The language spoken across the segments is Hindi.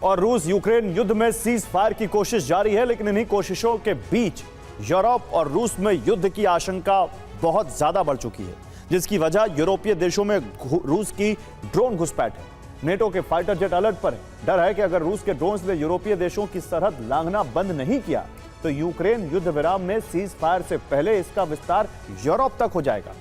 और रूस यूक्रेन युद्ध में सीज फायर की कोशिश जारी है, लेकिन इन्हीं कोशिशों के बीच यूरोप और रूस में युद्ध की आशंका बहुत ज्यादा बढ़ चुकी है, जिसकी वजह यूरोपीय देशों में रूस की ड्रोन घुसपैठ है। नेटो के फाइटर जेट अलर्ट पर है। डर है कि अगर रूस के ड्रोन्स ने यूरोपीय देशों की सरहद लांघना बंद नहीं किया तो यूक्रेन युद्ध विराम में सीज फायर से पहले इसका विस्तार यूरोप तक हो जाएगा।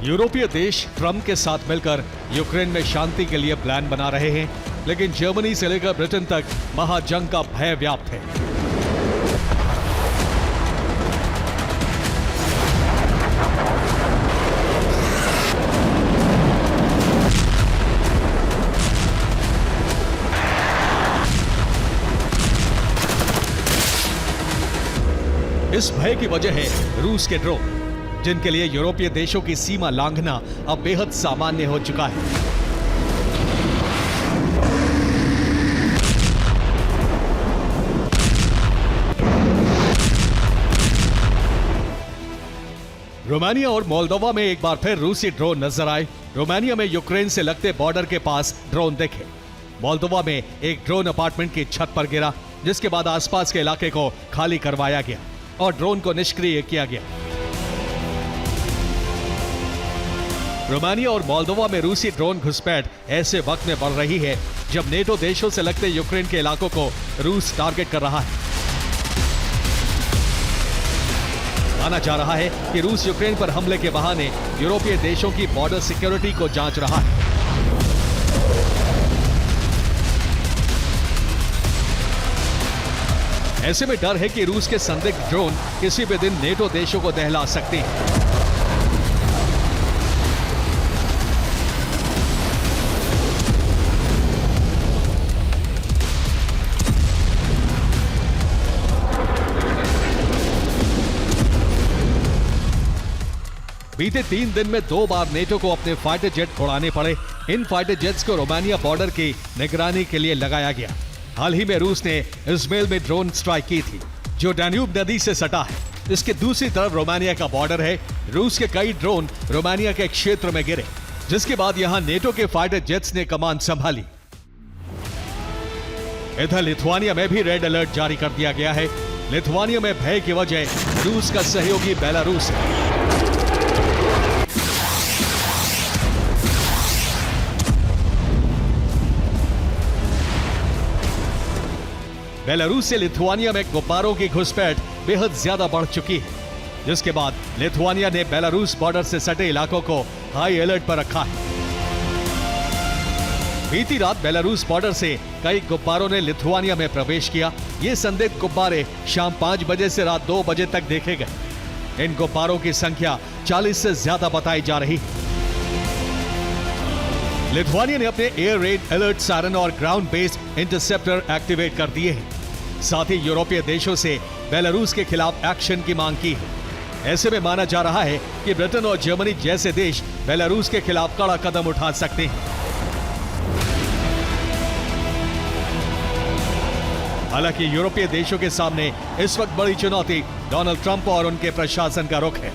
यूरोपीय देश ट्रंप के साथ मिलकर यूक्रेन में शांति के लिए प्लान बना रहे हैं, लेकिन जर्मनी से लेकर ब्रिटेन तक महाजंग का भय व्याप्त है। इस भय की वजह है रूस के ड्रोन, जिनके लिए यूरोपीय देशों की सीमा लांघना अब बेहद सामान्य हो चुका है। रोमानिया और मोल्दोवा में एक बार फिर रूसी ड्रोन नजर आए। रोमानिया में यूक्रेन से लगते बॉर्डर के पास ड्रोन देखे। मोल्दोवा में एक ड्रोन अपार्टमेंट की छत पर गिरा, जिसके बाद आसपास के इलाके को खाली करवाया गया और ड्रोन को निष्क्रिय किया गया। रोमानिया और मोल्दोवा में रूसी ड्रोन घुसपैठ ऐसे वक्त में बढ़ रही है जब नेटो देशों से लगते यूक्रेन के इलाकों को रूस टारगेट कर रहा है। माना जा रहा है कि रूस यूक्रेन पर हमले के बहाने यूरोपीय देशों की बॉर्डर सिक्योरिटी को जांच रहा है। ऐसे में डर है कि रूस के संदिग्ध ड्रोन किसी भी दिन नेटो देशों को दहला सकते हैं। बीते 3 दिन में 2 बार नेटो को अपने फाइटर जेट उड़ाने पड़े। इन फाइटर जेट्स को रोमानिया बॉर्डर की निगरानी के लिए लगाया गया। हाल ही में रूस ने इस्माइल में ड्रोन स्ट्राइक की थी, जो डैन्यूब नदी से सटा है। इसके दूसरी तरफ रोमानिया का बॉर्डर है। रूस के कई ड्रोन रोमानिया के क्षेत्र में गिरे, जिसके बाद यहां नेटो के फाइटर जेट्स ने कमान संभाली। इधर लिथुआनिया में भी रेड अलर्ट जारी कर दिया गया है। लिथुआनिया में भय की वजह रूस का सहयोगी बेलारूस है। बेलारूस से लिथुआनिया में गुब्बारों की घुसपैठ बेहद ज्यादा बढ़ चुकी है, जिसके बाद लिथुआनिया ने बेलारूस बॉर्डर से सटे इलाकों को हाई अलर्ट पर रखा है। बीती रात बेलारूस बॉर्डर से कई गुब्बारों ने लिथुआनिया में प्रवेश किया। ये संदिग्ध गुब्बारे शाम 5 बजे से रात 2 बजे तक देखे गए। इन गुब्बारों की संख्या 40 से ज्यादा बताई जा रही है। लिथुआनिया ने अपने एयर रेड अलर्ट सायरन और ग्राउंड बेस्ड इंटरसेप्टर एक्टिवेट कर दिए हैं। साथ ही यूरोपीय देशों से बेलारूस के खिलाफ एक्शन की मांग की है। ऐसे में माना जा रहा है कि ब्रिटेन और जर्मनी जैसे देश बेलारूस के खिलाफ कड़ा कदम उठा सकते हैं। हालांकि यूरोपीय देशों के सामने इस वक्त बड़ी चुनौती डोनाल्ड ट्रंप और उनके प्रशासन का रुख है।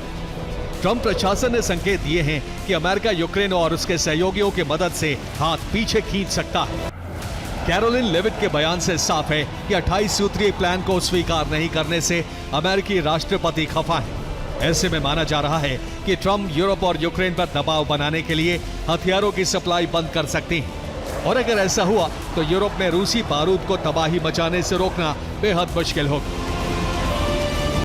ट्रंप प्रशासन ने संकेत दिए हैं कि अमेरिका यूक्रेन और उसके सहयोगियों की मदद से हाथ पीछे खींच सकता है। कैरोलिन लेविट के बयान से साफ है कि 28 सूत्रीय प्लान को स्वीकार नहीं करने से अमेरिकी राष्ट्रपति खफा है। ऐसे में माना जा रहा है कि ट्रंप यूरोप और यूक्रेन पर दबाव बनाने के लिए हथियारों की सप्लाई बंद कर सकते हैं, और अगर ऐसा हुआ तो यूरोप में रूसी बारूद को तबाही मचाने से रोकना बेहद मुश्किल होगा।